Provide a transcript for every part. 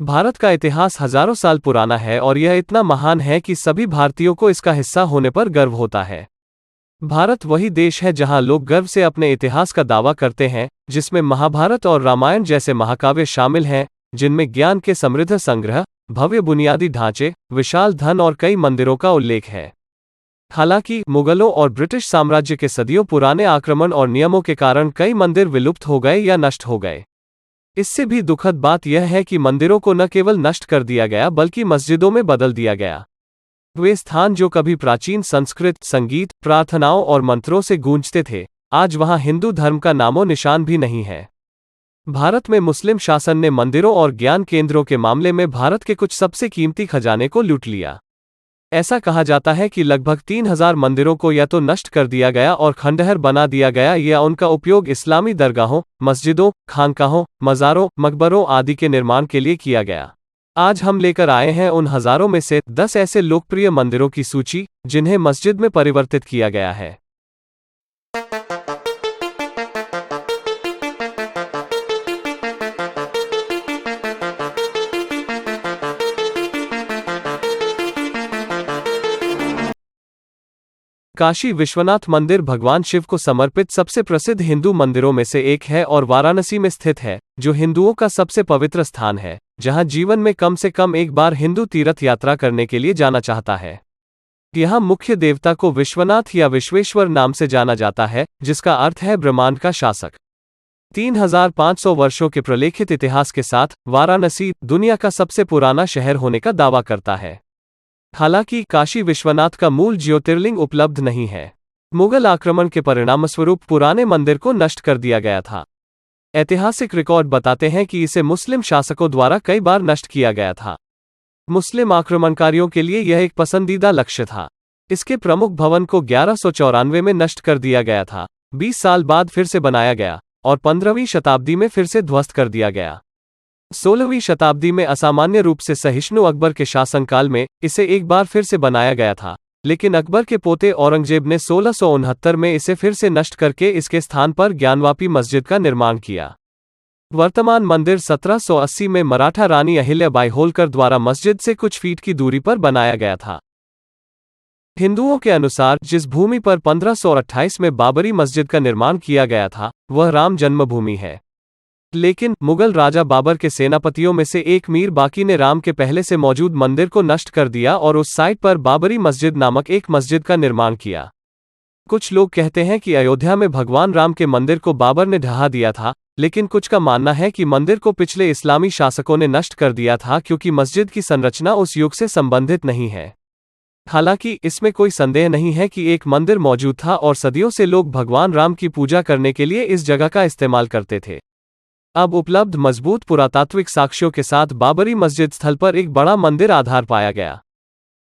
भारत का इतिहास हजारों साल पुराना है और यह इतना महान है कि सभी भारतीयों को इसका हिस्सा होने पर गर्व होता है। भारत वही देश है जहां लोग गर्व से अपने इतिहास का दावा करते हैं, जिसमें महाभारत और रामायण जैसे महाकाव्य शामिल हैं, जिनमें ज्ञान के समृद्ध संग्रह, भव्य बुनियादी ढांचे, विशाल धन और कई मंदिरों का उल्लेख है। हालांकि मुगलों और ब्रिटिश साम्राज्य के सदियों पुराने आक्रमण और नियमों के कारण कई मंदिर विलुप्त हो गए या नष्ट हो गए। इससे भी दुखद बात यह है कि मंदिरों को न केवल नष्ट कर दिया गया बल्कि मस्जिदों में बदल दिया गया। वे स्थान जो कभी प्राचीन संस्कृत, संगीत, प्रार्थनाओं और मंत्रों से गूंजते थे, आज वहां हिंदू धर्म का नामो निशान भी नहीं है। भारत में मुस्लिम शासन ने मंदिरों और ज्ञान केंद्रों के मामले में भारत के कुछ सबसे कीमती खजाने को लूट लिया। ऐसा कहा जाता है कि लगभग 3000 मंदिरों को या तो नष्ट कर दिया गया और खंडहर बना दिया गया या उनका उपयोग इस्लामी दरगाहों, मस्जिदों, खानकाहों, मज़ारों, मकबरों आदि के निर्माण के लिए किया गया। आज हम लेकर आए हैं उन हजारों में से 10 ऐसे लोकप्रिय मंदिरों की सूची, जिन्हें मस्जिद में परिवर्तित किया गया है। काशी विश्वनाथ मंदिर भगवान शिव को समर्पित सबसे प्रसिद्ध हिंदू मंदिरों में से एक है और वाराणसी में स्थित है, जो हिंदुओं का सबसे पवित्र स्थान है, जहां जीवन में कम से कम एक बार हिंदू तीर्थ यात्रा करने के लिए जाना चाहता है। यहां मुख्य देवता को विश्वनाथ या विश्वेश्वर नाम से जाना जाता है, जिसका अर्थ है ब्रह्मांड का शासक। 3500 वर्षों के प्रलेखित इतिहास के साथ वाराणसी दुनिया का सबसे पुराना शहर होने का दावा करता है। हालांकि काशी विश्वनाथ का मूल ज्योतिर्लिंग उपलब्ध नहीं है। मुगल आक्रमण के परिणामस्वरूप पुराने मंदिर को नष्ट कर दिया गया था। ऐतिहासिक रिकॉर्ड बताते हैं कि इसे मुस्लिम शासकों द्वारा कई बार नष्ट किया गया था। मुस्लिम आक्रमणकारियों के लिए यह एक पसंदीदा लक्ष्य था। इसके प्रमुख भवन को 1194 में नष्ट कर दिया गया था, 20 साल बाद फिर से बनाया गया और 15वीं शताब्दी में फिर से ध्वस्त कर दिया गया। 16वीं शताब्दी में असामान्य रूप से सहिष्णु अकबर के शासनकाल में इसे एक बार फिर से बनाया गया था, लेकिन अकबर के पोते औरंगजेब ने 1669 में इसे फिर से नष्ट करके इसके स्थान पर ज्ञानवापी मस्जिद का निर्माण किया। वर्तमान मंदिर 1780 में मराठा रानी अहिल्याबाई होलकर द्वारा मस्जिद से कुछ फीट की दूरी पर बनाया गया था। हिंदुओं के अनुसार जिस भूमि पर 1528 में बाबरी मस्जिद का निर्माण किया गया था, वह राम जन्मभूमि है। लेकिन मुगल राजा बाबर के सेनापतियों में से एक मीर बाकी ने राम के पहले से मौजूद मंदिर को नष्ट कर दिया और उस साइट पर बाबरी मस्जिद नामक एक मस्जिद का निर्माण किया। कुछ लोग कहते हैं कि अयोध्या में भगवान राम के मंदिर को बाबर ने ढहा दिया था, लेकिन कुछ का मानना है कि मंदिर को पिछले इस्लामी शासकों ने नष्ट कर दिया था क्योंकि मस्जिद की संरचना उस युग से संबंधित नहीं है। हालांकि इसमें कोई संदेह नहीं है कि एक मंदिर मौजूद था और सदियों से लोग भगवान राम की पूजा करने के लिए इस जगह का इस्तेमाल करते थे। अब उपलब्ध मजबूत पुरातात्विक साक्ष्यों के साथ बाबरी मस्जिद स्थल पर एक बड़ा मंदिर आधार पाया गया।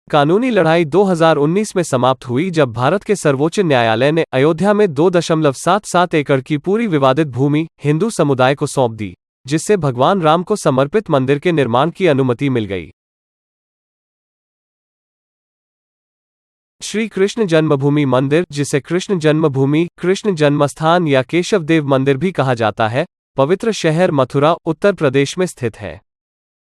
कानूनी लड़ाई 2019 में समाप्त हुई जब भारत के सर्वोच्च न्यायालय ने अयोध्या में 2.77 एकड़ की पूरी विवादित भूमि हिंदू समुदाय को सौंप दी, जिससे भगवान राम को समर्पित मंदिर के निर्माण की अनुमति मिल गई। श्री कृष्ण जन्मभूमि मंदिर, जिसे कृष्ण जन्मभूमि, कृष्ण जन्मस्थान या केशवदेव मंदिर भी कहा जाता है, पवित्र शहर मथुरा, उत्तर प्रदेश में स्थित है।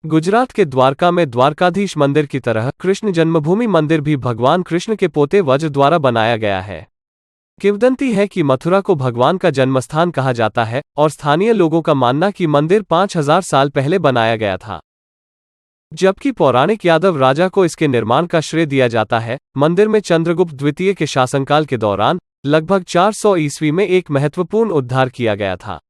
गुजरात के द्वारका में द्वारकाधीश मंदिर की तरह कृष्ण जन्मभूमि मंदिर भी भगवान कृष्ण के पोते वज्र द्वारा बनाया गया है। किंवदंती है कि मथुरा को भगवान का जन्मस्थान कहा जाता है और स्थानीय लोगों का मानना कि मंदिर 5000 साल पहले बनाया गया था, जबकि पौराणिक यादव राजा को इसके निर्माण का श्रेय दिया जाता है। मंदिर में चंद्रगुप्त द्वितीय के शासनकाल के दौरान लगभग 400 ईस्वी में एक महत्वपूर्ण उद्धार किया गया था।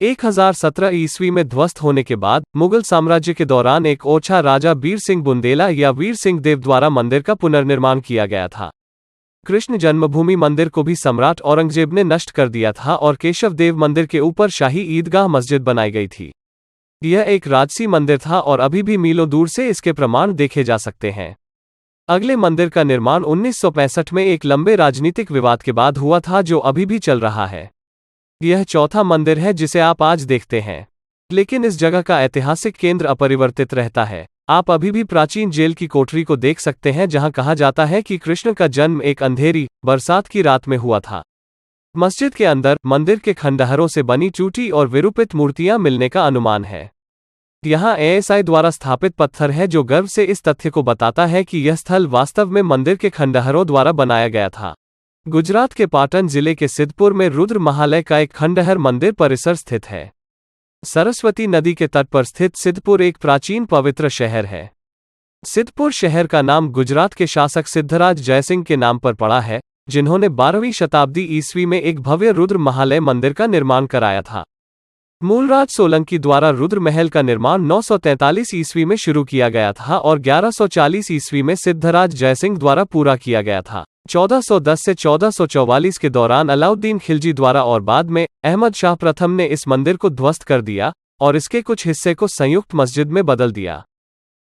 1017 ईस्वी में ध्वस्त होने के बाद मुगल साम्राज्य के दौरान एक ओरछा राजा वीर सिंह बुंदेला या वीर सिंह देव द्वारा मंदिर का पुनर्निर्माण किया गया था। कृष्ण जन्मभूमि मंदिर को भी सम्राट औरंगजेब ने नष्ट कर दिया था और केशव देव मंदिर के ऊपर शाही ईदगाह मस्जिद बनाई गई थी। यह एक राजसी मंदिर था और अभी भी मीलों दूर से इसके प्रमाण देखे जा सकते हैं। अगले मंदिर का निर्माण 1965 में एक लंबे राजनीतिक विवाद के बाद हुआ था, जो अभी भी चल रहा है। यह चौथा मंदिर है जिसे आप आज देखते हैं, लेकिन इस जगह का ऐतिहासिक केंद्र अपरिवर्तित रहता है। आप अभी भी प्राचीन जेल की कोठरी को देख सकते हैं, जहां कहा जाता है कि कृष्ण का जन्म एक अंधेरी बरसात की रात में हुआ था। मस्जिद के अंदर मंदिर के खंडहरों से बनी टूटी और विरूपित मूर्तियां मिलने का अनुमान है। यहाँ एएसआई द्वारा स्थापित पत्थर है जो गर्व से इस तथ्य को बताता है कि यह स्थल वास्तव में मंदिर के खंडहरों द्वारा बनाया गया था। गुजरात के पाटन जिले के सिद्धपुर में रुद्र महालय का एक खंडहर मंदिर परिसर स्थित है। सरस्वती नदी के तट पर स्थित सिद्धपुर एक प्राचीन पवित्र शहर है। सिद्धपुर शहर का नाम गुजरात के शासक सिद्धराज जयसिंह के नाम पर पड़ा है, जिन्होंने 12वीं शताब्दी ईस्वी में एक भव्य रुद्र महालय मंदिर का निर्माण कराया था। मूलराज सोलंकी द्वारा रुद्र महल का निर्माण 943 ईस्वी में शुरू किया गया था और 1140 ईस्वी में सिद्धराज जयसिंह द्वारा पूरा किया गया था। 1410 से 1444 के दौरान अलाउद्दीन खिलजी द्वारा और बाद में अहमद शाह प्रथम ने इस मंदिर को ध्वस्त कर दिया और इसके कुछ हिस्से को संयुक्त मस्जिद में बदल दिया।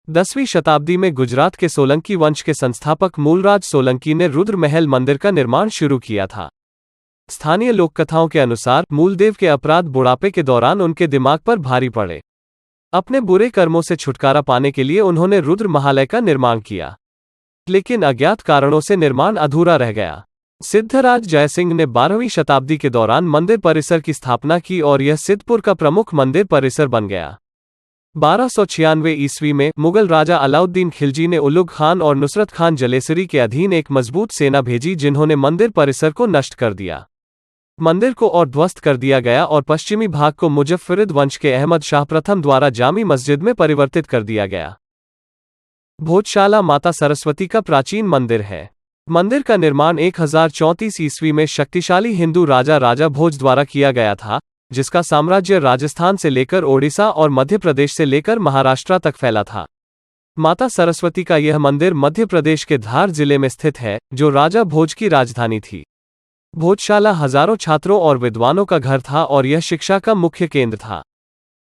10वीं शताब्दी में गुजरात के सोलंकी वंश के संस्थापक मूलराज सोलंकी ने रुद्र महल मंदिर का निर्माण शुरू किया था। स्थानीय लोककथाओं के अनुसार मूलदेव के अपराध बुढ़ापे के दौरान उनके दिमाग पर भारी पड़े। अपने बुरे कर्मों से छुटकारा पाने के लिए उन्होंने रुद्र महालय का निर्माण किया, लेकिन अज्ञात कारणों से निर्माण अधूरा रह गया। सिद्धराज जयसिंह ने 12वीं शताब्दी के दौरान मंदिर परिसर की स्थापना की और यह सिद्धपुर का प्रमुख मंदिर परिसर बन गया। 1296 ईस्वी में मुगल राजा अलाउद्दीन खिलजी ने उलुग खान और नुसरत खान जलेसरी के अधीन एक मजबूत सेना भेजी, जिन्होंने मंदिर परिसर को नष्ट कर दिया। मंदिर को और ध्वस्त कर दिया गया और पश्चिमी भाग को मुजफ्फरिद वंश के अहमद शाह प्रथम द्वारा जामी मस्जिद में परिवर्तित कर दिया गया। भोजशाला माता सरस्वती का प्राचीन मंदिर है। मंदिर का निर्माण 1034 ईस्वी में शक्तिशाली हिंदू राजा राजा भोज द्वारा किया गया था, जिसका साम्राज्य राजस्थान से लेकर ओडिशा और मध्य प्रदेश से लेकर महाराष्ट्र तक फैला था। माता सरस्वती का यह मंदिर मध्य प्रदेश के धार जिले में स्थित है, जो राजा भोज की राजधानी थी। भोजशाला हजारों छात्रों और विद्वानों का घर था और यह शिक्षा का मुख्य केंद्र था।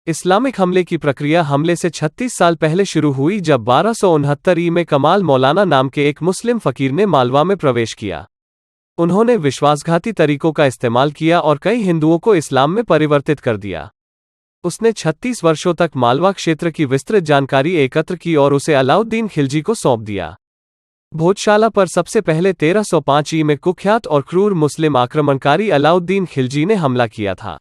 इस्लामिक हमले की प्रक्रिया हमले से 36 साल पहले शुरू हुई, जब 1269 ई में कमाल मौलाना नाम के एक मुस्लिम फकीर ने मालवा में प्रवेश किया। उन्होंने विश्वासघाती तरीकों का इस्तेमाल किया और कई हिंदुओं को इस्लाम में परिवर्तित कर दिया। उसने 36 वर्षों तक मालवा क्षेत्र की विस्तृत जानकारी एकत्र की और उसे अलाउद्दीन खिलजी को सौंप दिया। भोजशाला पर सबसे पहले 1305 ई में कुख्यात और क्रूर मुस्लिम आक्रमणकारी अलाउद्दीन खिलजी ने हमला किया था।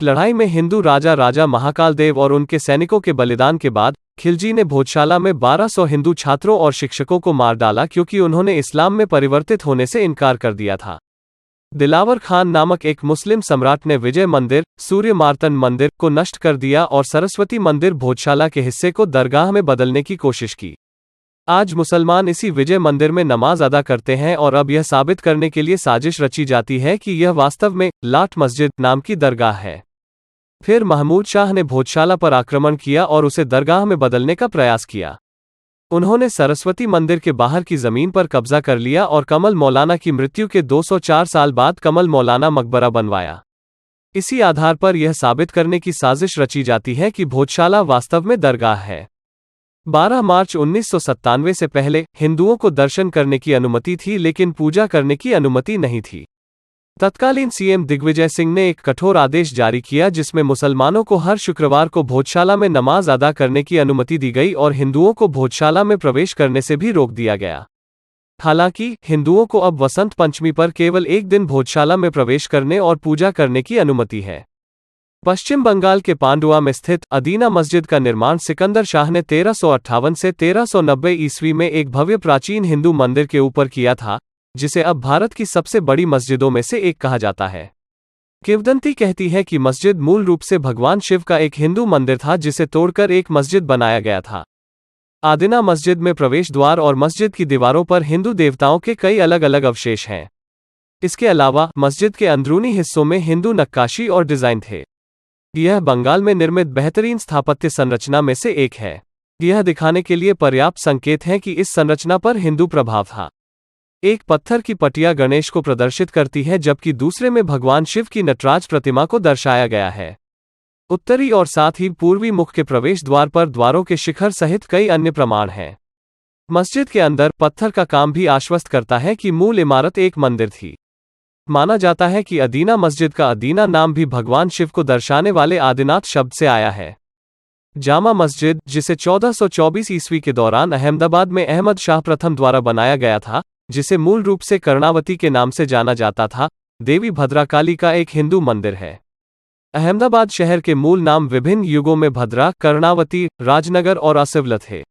लड़ाई में हिंदू राजा राजा महाकाल देव और उनके सैनिकों के बलिदान के बाद खिलजी ने भोजशाला में 1200 हिंदू छात्रों और शिक्षकों को मार डाला, क्योंकि उन्होंने इस्लाम में परिवर्तित होने से इनकार कर दिया था। दिलावर खान नामक एक मुस्लिम सम्राट ने विजय मंदिर, सूर्य मार्तन मंदिर को नष्ट कर दिया और सरस्वती मंदिर भोजशाला के हिस्से को दरगाह में बदलने की कोशिश की। आज मुसलमान इसी विजय मंदिर में नमाज अदा करते हैं और अब यह साबित करने के लिए साजिश रची जाती है कि यह वास्तव में लाट मस्जिद नाम की दरगाह है। फिर महमूद शाह ने भोजशाला पर आक्रमण किया और उसे दरगाह में बदलने का प्रयास किया। उन्होंने सरस्वती मंदिर के बाहर की जमीन पर कब्जा कर लिया और कमल मौलाना की मृत्यु के 204 साल बाद कमल मौलाना मकबरा बनवाया। इसी आधार पर यह साबित करने की साजिश रची जाती है कि भोजशाला वास्तव में दरगाह है। 12 मार्च 1997 से पहले हिंदुओं को दर्शन करने की अनुमति थी, लेकिन पूजा करने की अनुमति नहीं थी। तत्कालीन सीएम दिग्विजय सिंह ने एक कठोर आदेश जारी किया, जिसमें मुसलमानों को हर शुक्रवार को भोजशाला में नमाज अदा करने की अनुमति दी गई और हिंदुओं को भोजशाला में प्रवेश करने से भी रोक दिया गया। हालांकि हिंदुओं को अब वसंत पंचमी पर केवल एक दिन भोजशाला में प्रवेश करने और पूजा करने की अनुमति है। पश्चिम बंगाल के पांडुआ में स्थित अदीना मस्जिद का निर्माण सिकंदर शाह ने 1358 से 1390 ईस्वी में एक भव्य प्राचीन हिंदू मंदिर के ऊपर किया था, जिसे अब भारत की सबसे बड़ी मस्जिदों में से एक कहा जाता है। किंवदंती कहती है कि मस्जिद मूल रूप से भगवान शिव का एक हिंदू मंदिर था, जिसे तोड़कर एक मस्जिद बनाया गया था। आदिना मस्जिद में प्रवेश द्वार और मस्जिद की दीवारों पर हिंदू देवताओं के कई अलग अलग अवशेष हैं। इसके अलावा मस्जिद के अंदरूनी हिस्सों में हिंदू नक्काशी और डिजाइन थे। यह बंगाल में निर्मित बेहतरीन स्थापत्य संरचना में से एक है। यह दिखाने के लिए पर्याप्त संकेत हैं कि इस संरचना पर हिंदू प्रभाव था। एक पत्थर की पटिया गणेश को प्रदर्शित करती है, जबकि दूसरे में भगवान शिव की नटराज प्रतिमा को दर्शाया गया है। उत्तरी और साथ ही पूर्वी मुख के प्रवेश द्वार पर द्वारों के शिखर सहित कई अन्य प्रमाण हैं। मस्जिद के अंदर पत्थर का काम भी आश्वस्त करता है कि मूल इमारत एक मंदिर थी। माना जाता है कि अदीना मस्जिद का अदीना नाम भी भगवान शिव को दर्शाने वाले आदिनाथ शब्द से आया है। जामा मस्जिद, जिसे 1424 ईस्वी के दौरान अहमदाबाद में अहमद शाह प्रथम द्वारा बनाया गया था, जिसे मूल रूप से कर्णावती के नाम से जाना जाता था, देवी भद्राकाली का एक हिंदू मंदिर है। अहमदाबाद शहर के मूल नाम विभिन्न युगों में भद्रा, कर्णावती, राजनगर और असिवल थे।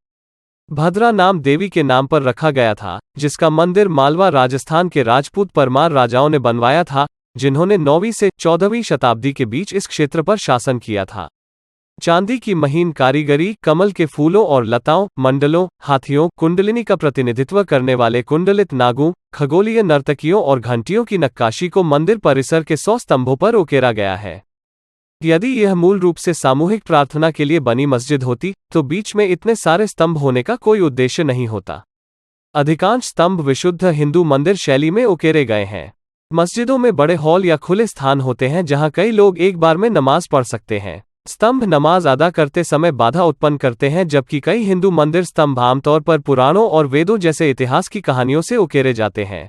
भद्रा नाम देवी के नाम पर रखा गया था, जिसका मंदिर मालवा राजस्थान के राजपूत परमार राजाओं ने बनवाया था, जिन्होंने 9वीं से 14वीं शताब्दी के बीच इस क्षेत्र पर शासन किया था। चांदी की महीन कारीगरी, कमल के फूलों और लताओं, मंडलों, हाथियों, कुंडलिनी का प्रतिनिधित्व करने वाले कुंडलित नागों, खगोलीय नर्तकियों और घंटियों की नक्काशी को मंदिर परिसर के 100 स्तंभों पर उकेरा गया है। यदि यह मूल रूप से सामूहिक प्रार्थना के लिए बनी मस्जिद होती, तो बीच में इतने सारे स्तंभ होने का कोई उद्देश्य नहीं होता। अधिकांश स्तंभ विशुद्ध हिंदू मंदिर शैली में उकेरे गए हैं। मस्जिदों में बड़े हॉल या खुले स्थान होते हैं जहां कई लोग एक बार में नमाज पढ़ सकते हैं। स्तंभ नमाज अदा करते समय बाधा उत्पन्न करते हैं, जबकि कई हिंदू मंदिर स्तंभ आमतौर पर पुराणों और वेदों जैसे इतिहास की कहानियों से उकेरे जाते हैं।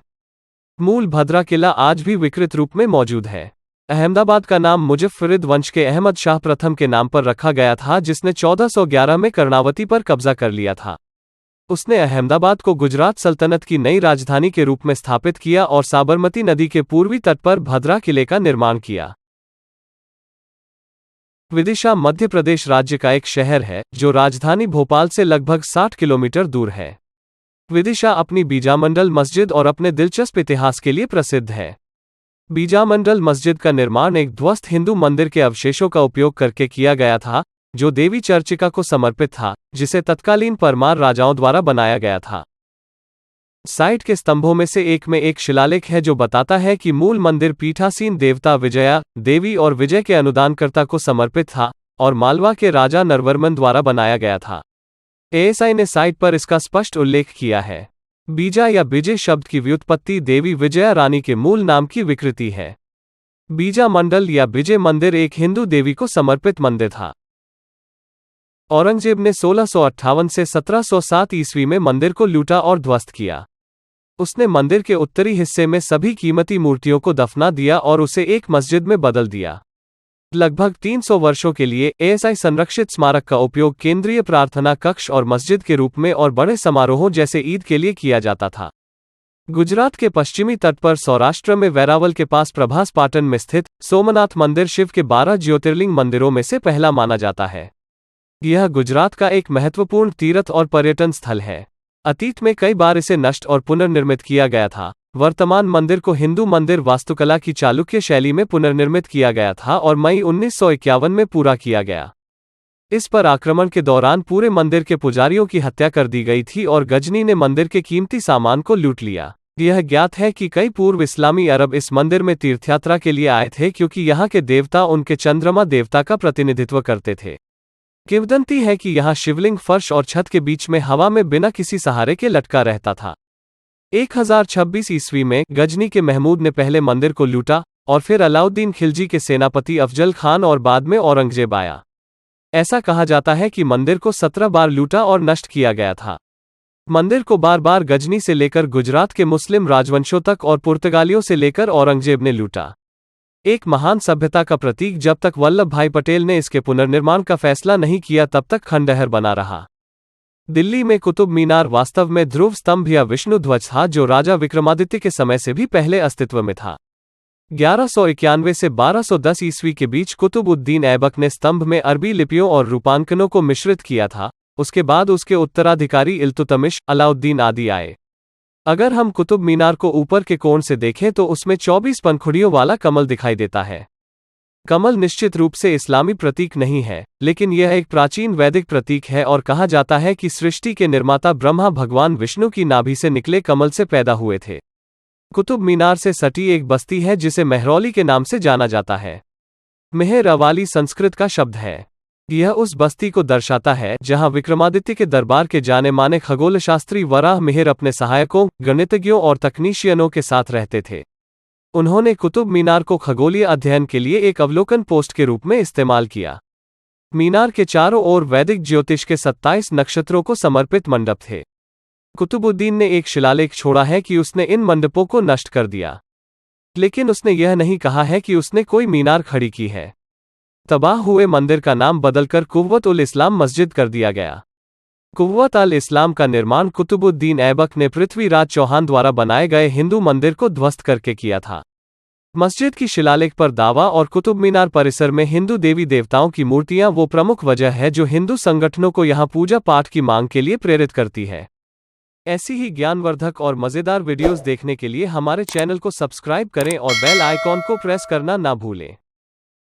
मूल भद्रा किला आज भी विकृत रूप में मौजूद है। अहमदाबाद का नाम मुजफ्फरिद वंश के अहमद शाह प्रथम के नाम पर रखा गया था, जिसने 1411 में कर्णावती पर कब्जा कर लिया था। उसने अहमदाबाद को गुजरात सल्तनत की नई राजधानी के रूप में स्थापित किया और साबरमती नदी के पूर्वी तट पर भद्रा किले का निर्माण किया। विदिशा मध्य प्रदेश राज्य का एक शहर है, जो राजधानी भोपाल से लगभग 60 किलोमीटर दूर है। विदिशा अपनी बीजामंडल मस्जिद और अपने दिलचस्प इतिहास के लिए प्रसिद्ध है। बीजामंडल मस्जिद का निर्माण एक ध्वस्त हिंदू मंदिर के अवशेषों का उपयोग करके किया गया था, जो देवी चर्चिका को समर्पित था, जिसे तत्कालीन परमार राजाओं द्वारा बनाया गया था। साइट के स्तंभों में से एक में एक शिलालेख है जो बताता है कि मूल मंदिर पीठासीन देवता विजया देवी और विजय के अनुदानकर्ता को समर्पित था और मालवा के राजा नरवर्मन द्वारा बनाया गया था। एएसआई ने साइट पर इसका स्पष्ट उल्लेख किया है। बीजा या बिजे शब्द की व्युत्पत्ति देवी विजया रानी के मूल नाम की विकृति है। बीजा मंडल या बिजे मंदिर एक हिंदू देवी को समर्पित मंदिर था। औरंगजेब ने 1658 से 1707 ईस्वी में मंदिर को लूटा और ध्वस्त किया। उसने मंदिर के उत्तरी हिस्से में सभी कीमती मूर्तियों को दफना दिया और उसे एक मस्जिद में बदल दिया। लगभग 300 वर्षों के लिए एएसआई संरक्षित स्मारक का उपयोग केंद्रीय प्रार्थना कक्ष और मस्जिद के रूप में और बड़े समारोहों जैसे ईद के लिए किया जाता था। गुजरात के पश्चिमी तट पर सौराष्ट्र में वेरावल के पास प्रभास पाटन में स्थित सोमनाथ मंदिर शिव के 12 ज्योतिर्लिंग मंदिरों में से पहला माना जाता है। यह गुजरात का एक महत्वपूर्ण तीर्थ और पर्यटन स्थल है। अतीत में कई बार इसे नष्ट और पुनर्निर्मित किया गया था। वर्तमान मंदिर को हिंदू मंदिर वास्तुकला की चालुक्य शैली में पुनर्निर्मित किया गया था और मई 1951 में पूरा किया गया। इस पर आक्रमण के दौरान पूरे मंदिर के पुजारियों की हत्या कर दी गई थी और गजनी ने मंदिर के कीमती सामान को लूट लिया। यह ज्ञात है कि कई पूर्व इस्लामी अरब इस मंदिर में तीर्थयात्रा के लिए आए थे, क्योंकि यहाँ के देवता उनके चंद्रमा देवता का प्रतिनिधित्व करते थे। किंवदंती है कि यहाँ शिवलिंग फर्श और छत के बीच में हवा में बिना किसी सहारे के लटका रहता था। 1026 ईस्वी में गजनी के महमूद ने पहले मंदिर को लूटा और फिर अलाउद्दीन खिलजी के सेनापति अफजल खान और बाद में औरंगजेब आया। ऐसा कहा जाता है कि मंदिर को 17 बार लूटा और नष्ट किया गया था। मंदिर को बार बार गजनी से लेकर गुजरात के मुस्लिम राजवंशों तक और पुर्तगालियों से लेकर औरंगजेब ने लूटा। एक महान सभ्यता का प्रतीक जब तक वल्लभ भाई पटेल ने इसके पुनर्निर्माण का फैसला नहीं किया तब तक खंडहर बना रहा। दिल्ली में कुतुब मीनार वास्तव में ध्रुव स्तंभ या विष्णु ध्वज था, जो राजा विक्रमादित्य के समय से भी पहले अस्तित्व में था। 1191 से 1210 ईस्वी के बीच कुतुब उद्दीन ऐबक ने स्तंभ में अरबी लिपियों और रूपांकनों को मिश्रित किया था। उसके बाद उसके उत्तराधिकारी इल्तुतमिश, अलाउद्दीन आदि आए। अगर हम कुतुब मीनार को ऊपर के कोण से देखें तो उसमें 24 पंखुड़ियों वाला कमल दिखाई देता है। कमल निश्चित रूप से इस्लामी प्रतीक नहीं है, लेकिन यह एक प्राचीन वैदिक प्रतीक है और कहा जाता है कि सृष्टि के निर्माता ब्रह्मा भगवान विष्णु की नाभि से निकले कमल से पैदा हुए थे। कुतुब मीनार से सटी एक बस्ती है जिसे मेहरौली के नाम से जाना जाता है। मेहर अवाली संस्कृत का शब्द है। यह उस बस्ती को दर्शाता है जहां विक्रमादित्य के दरबार के जाने माने खगोलशास्त्री वराह मिहिर अपने सहायकों, गणितज्ञों और तकनीशियनों के साथ रहते थे। उन्होंने कुतुब मीनार को खगोलीय अध्ययन के लिए एक अवलोकन पोस्ट के रूप में इस्तेमाल किया। मीनार के चारों ओर वैदिक ज्योतिष के 27 नक्षत्रों को समर्पित मंडप थे। कुतुबुद्दीन ने एक शिलालेख छोड़ा है कि उसने इन मंडपों को नष्ट कर दिया, लेकिन उसने यह नहीं कहा है कि उसने कोई मीनार खड़ी की है। तबाह हुए मंदिर का नाम बदलकर कुव्वत उल इस्लाम मस्जिद कर दिया गया। कुव्वत अल इस्लाम का निर्माण कुतुबुद्दीन ऐबक ने पृथ्वीराज चौहान द्वारा बनाए गए हिंदू मंदिर को ध्वस्त करके किया था। मस्जिद की शिलालेख पर दावा और कुतुब मीनार परिसर में हिंदू देवी देवताओं की मूर्तियां वो प्रमुख वजह है जो हिंदू संगठनों को यहां पूजा पाठ की मांग के लिए प्रेरित करती है। ऐसी ही ज्ञानवर्धक और मजेदार वीडियोस देखने के लिए हमारे चैनल को सब्सक्राइब करें और बेल आइकॉन को प्रेस करना ना भूलें।